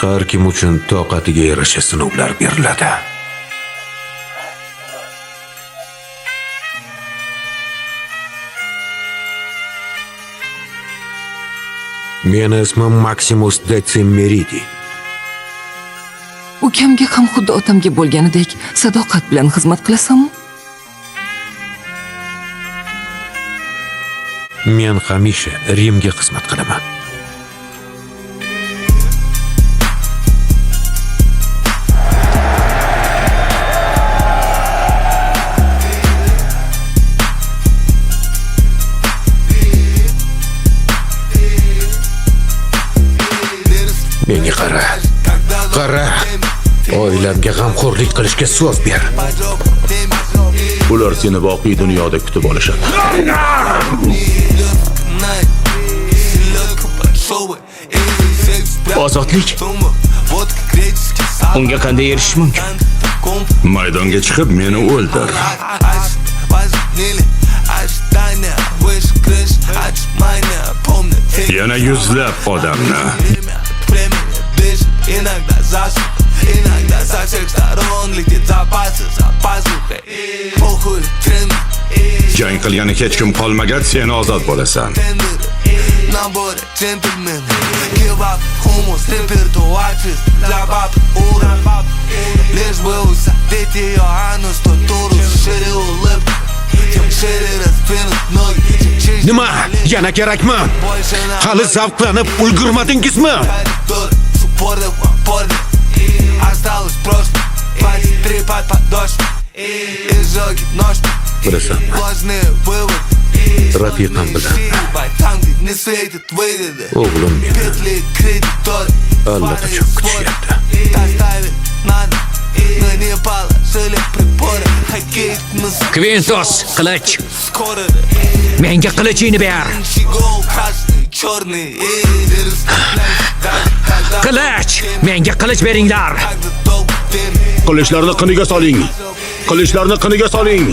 har kim uchun toqatiga yarasha sinovlar beriladi. Meni ismim Maximus Decimmeridi. Ukamga ham xuddi otamga bo'lganidek sadoqat bilan xizmat qilasanmi? Men hamisha Rimga xizmat qilaman. Menga qara. Qara. Oilamga g'amxo'rlik qilishga so'z ber. Ular seni boqiy dunyoda kutib olishadi. Ozodlik. Unga qanday erishish mumkin? Maydonga chiqib meni o'ldir. Yana yuzlab odamni. Jang qilgani hech kim qolmagach sen ozod bo'lasan. Nima? Yana kerakmi? Hali zavqlanib ulgurmadingizmi? Bilasan, rafiqam bilan o'g'lim meni allaqachon kutishyapti. Kvintos, qilich. Menga qilichingni ber. Qilich, menga qilich beringlar. Qilichlarni qiniga soling. Qilichlarni qiniga soling.